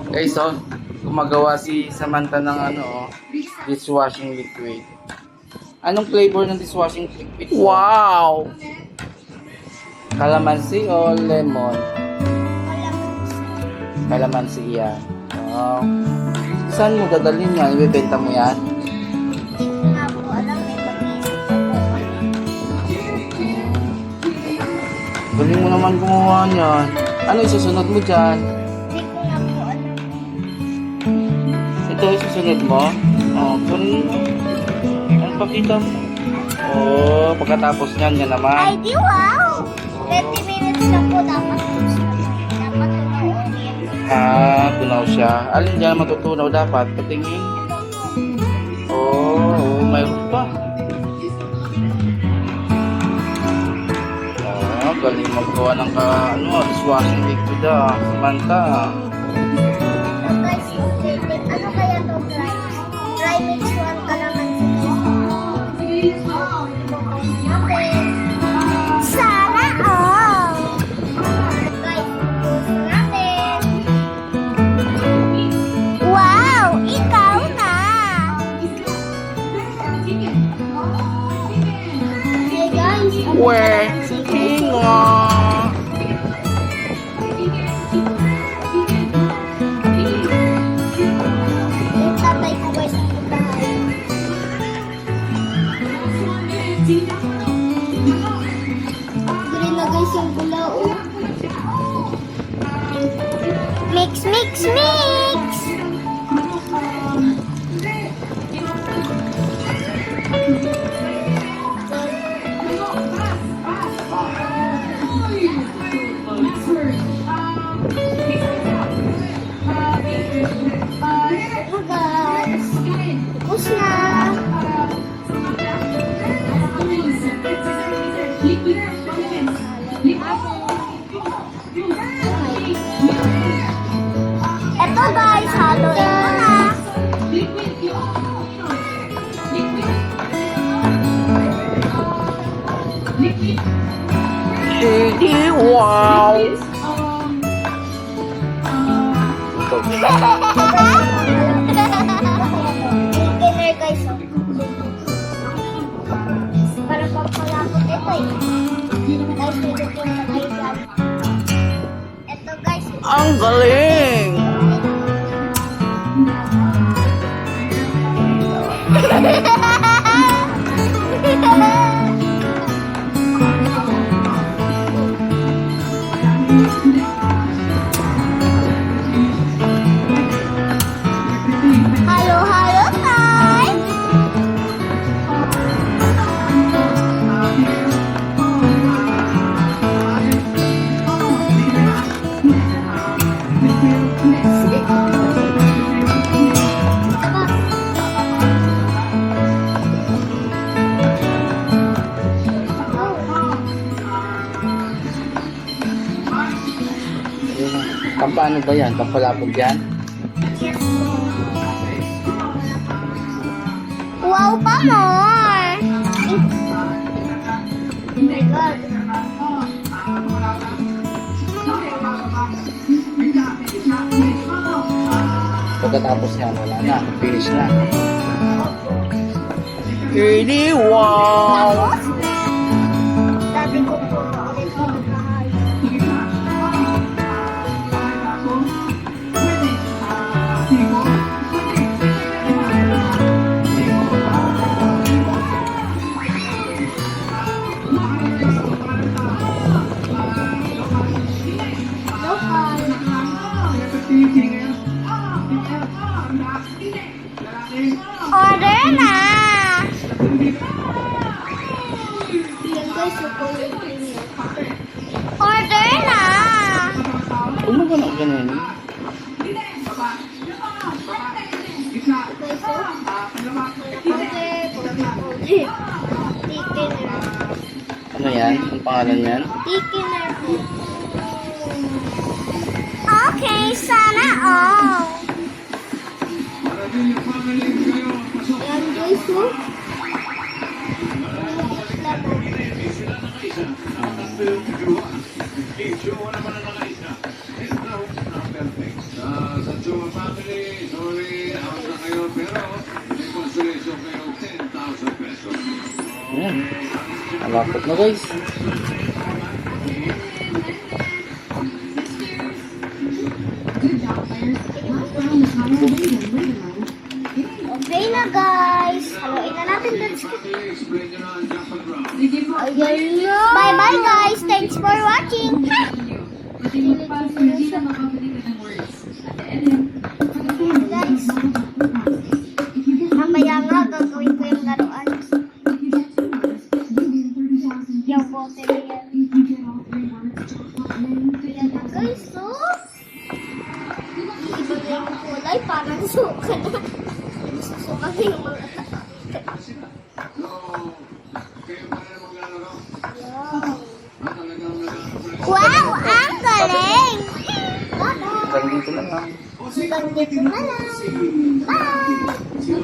Guys, oh, gumagawa si Samantha ng dishwashing liquid. Anong flavor ng dishwashing liquid? Wow! Calamansi o lemon? Calamansi yan. Wow. Saan mo dadalhin yan? Ibebenta mo yan? Nga po, alam may pag-iisip ko po. Galing mo naman gumawa niyan. Ano isusunod mo dyan? Hindi ko nga po alam. Ito isusunod mo? Oh, kunin mo. Ano pakita mo? Oh, pagkatapos niyan, yan naman. Ay, di wow! 20 minutes lang po dapat tunaw ulit. Tunaw siya. Alin dyan matutunaw dapat? Patingin. Oh, mayroon pa. Galing maggawa ng dishwashing liquid Samantha. So guys, ano kaya to dry? Dry mix 1 calamansi. Okay. Sana all! Guys, puso natin. Wow! Ikaw na! Hey guys, Weh, nga. yung tatay ko guys ang bahay. Green na guys yung gulaw. Mix, mix, mix! Oh guys, tapos na. Eto guys, haluin ko na. Shady, wow! Ito. Beginner guys, oh. Para pampalapot ito eh. Guys, pwede ko na kayo dyan. Ito guys. Ang galing! Halo, halo time! Paano ba yan? Pampalapog yan? Wow pa more! Oh my God. Pagkatapos yan, wala na. Finish na. Shady, wow! Tapos, sabi ko po ulit sa bahay. Order na! Yan guys, order na! Ano ba na ganun? Guys, Thickener. Ano yan? Ang pangalan yan? Thickener po. Okay, sana all. Yan guys, oh. Ito naman ang nakaisa. Ito na perfect. Sa Ayan. Malapot na guys. Okay na guys. Haluin na natin dun. Ayan na. Bye-bye guys. Thanks for watching. Guys. Mamaya nga gagawin ko yung laruan. Yung bote na yan. Ayan na guys. So, iba na yung kulay. Parang suka na. Suka na yung mga tao. Wow! Ang galing! Bye-bye! Hanggang dito na lang. Hanggang dito na lang. Bye!